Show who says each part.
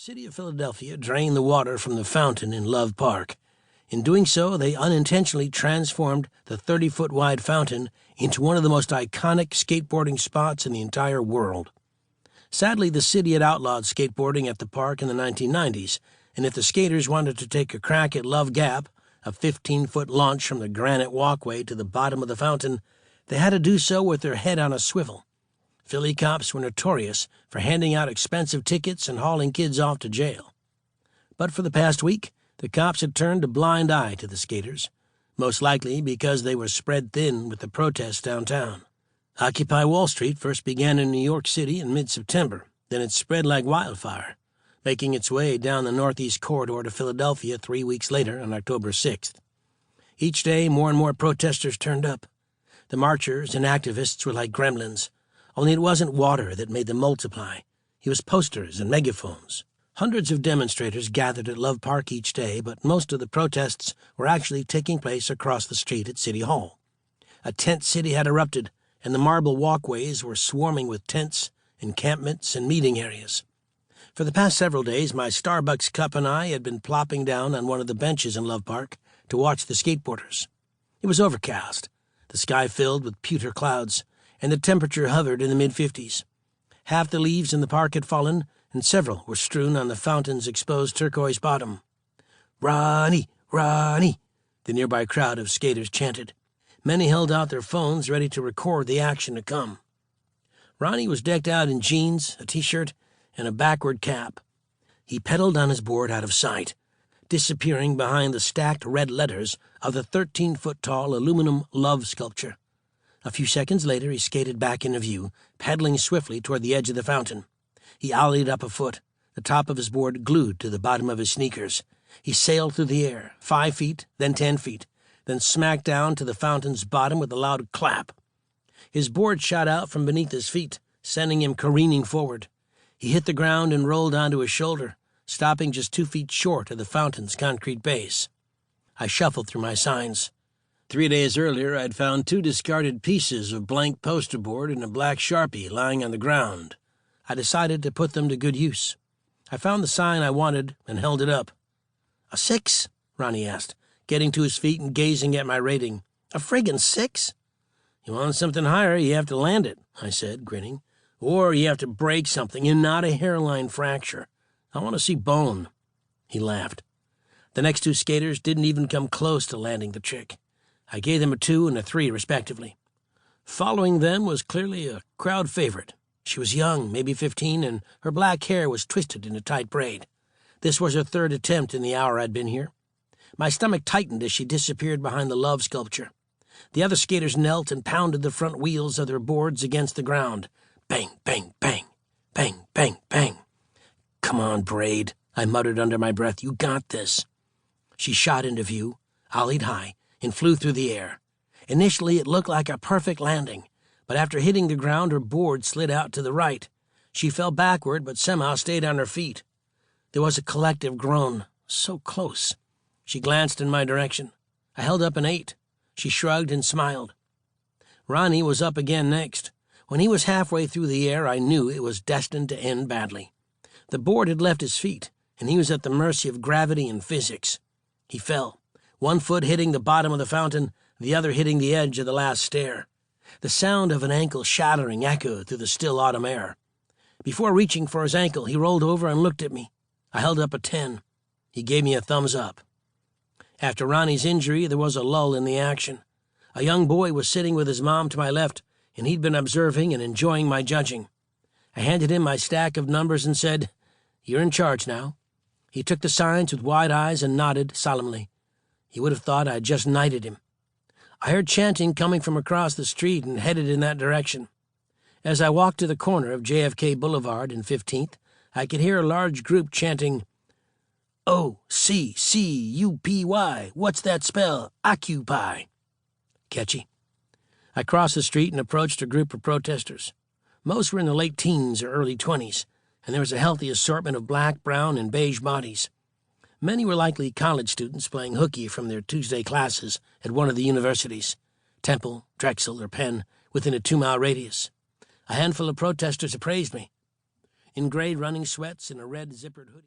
Speaker 1: city of Philadelphia drained the water from the fountain in Love Park. In doing so, they unintentionally transformed the 30-foot wide fountain into one of the most iconic skateboarding spots in the entire world. Sadly, the city had outlawed skateboarding at the park in the 1990s, and if the skaters wanted to take a crack at Love Gap, a 15-foot launch from the granite walkway to the bottom of the fountain, they had to do so with their head on a swivel. Philly cops were notorious for handing out expensive tickets and hauling kids off to jail. But for the past week, the cops had turned a blind eye to the skaters, most likely because they were spread thin with the protests downtown. Occupy Wall Street first began in New York City in mid-September, then it spread like wildfire, making its way down the northeast corridor to Philadelphia 3 weeks later on October 6th. Each day, more and more protesters turned up. The marchers and activists were like gremlins, only it wasn't water that made them multiply. It was posters and megaphones. Hundreds of demonstrators gathered at Love Park each day, but most of the protests were actually taking place across the street at City Hall. A tent city had erupted, and the marble walkways were swarming with tents, encampments, and meeting areas. For the past several days, my Starbucks cup and I had been plopping down on one of the benches in Love Park to watch the skateboarders. It was overcast, the sky filled with pewter clouds, and the temperature hovered in the mid-50s. Half the leaves in the park had fallen, and several were strewn on the fountain's exposed turquoise bottom. "Ronnie! Ronnie!" the nearby crowd of skaters chanted. Many held out their phones ready to record the action to come. Ronnie was decked out in jeans, a T-shirt, and a backward cap. He pedaled on his board out of sight, disappearing behind the stacked red letters of the 13-foot-tall aluminum love sculpture. A few seconds later, he skated back into view, paddling swiftly toward the edge of the fountain. He ollied up a foot, the top of his board glued to the bottom of his sneakers. He sailed through the air, 5 feet, then 10 feet, then smacked down to the fountain's bottom with a loud clap. His board shot out from beneath his feet, sending him careening forward. He hit the ground and rolled onto his shoulder, stopping just 2 feet short of the fountain's concrete base. I shuffled through my signs. 3 days earlier, I'd found 2 discarded pieces of blank poster board and a black Sharpie lying on the ground. I decided to put them to good use. I found the sign I wanted and held it up. "A 6?" Ronnie asked, getting to his feet and gazing at my rating. "A friggin' 6? You want something higher, you have to land it," I said, grinning. "Or you have to break something and not a hairline fracture. I want to see bone." He laughed. The next 2 skaters didn't even come close to landing the trick. I gave them a 2 and a 3, respectively. Following them was clearly a crowd favorite. She was young, maybe 15, and her black hair was twisted in a tight braid. This was her 3rd attempt in the hour I'd been here. My stomach tightened as she disappeared behind the love sculpture. The other skaters knelt and pounded the front wheels of their boards against the ground. Bang, bang, bang, bang, bang, bang. "Come on, Braid," I muttered under my breath. "You got this." She shot into view, ollied high, and flew through the air. Initially, it looked like a perfect landing, but after hitting the ground, her board slid out to the right. She fell backward, but somehow stayed on her feet. There was a collective groan. So close. She glanced in my direction. I held up an 8. She shrugged and smiled. Ronnie was up again next. When he was halfway through the air, I knew it was destined to end badly. The board had left his feet, and he was at the mercy of gravity and physics. He fell, 1 foot hitting the bottom of the fountain, the other hitting the edge of the last stair. The sound of an ankle shattering echoed through the still autumn air. Before reaching for his ankle, he rolled over and looked at me. I held up a 10. He gave me a thumbs up. After Ronnie's injury, there was a lull in the action. A young boy was sitting with his mom to my left, and he'd been observing and enjoying my judging. I handed him my stack of numbers and said, "You're in charge now." He took the signs with wide eyes and nodded solemnly. You would have thought I'd just knighted him. I heard chanting coming from across the street and headed in that direction. As I walked to the corner of JFK Boulevard and 15th, I could hear a large group chanting, "O-C-C-U-P-Y, what's that spell? Occupy." Catchy. I crossed the street and approached a group of protesters. Most were in the late teens or early 20s, and there was a healthy assortment of black, brown, and beige bodies. Many were likely college students playing hooky from their Tuesday classes at one of the universities, Temple, Drexel, or Penn, within a 2-mile radius. A handful of protesters appraised me. In gray running sweats and a red zippered hoodie.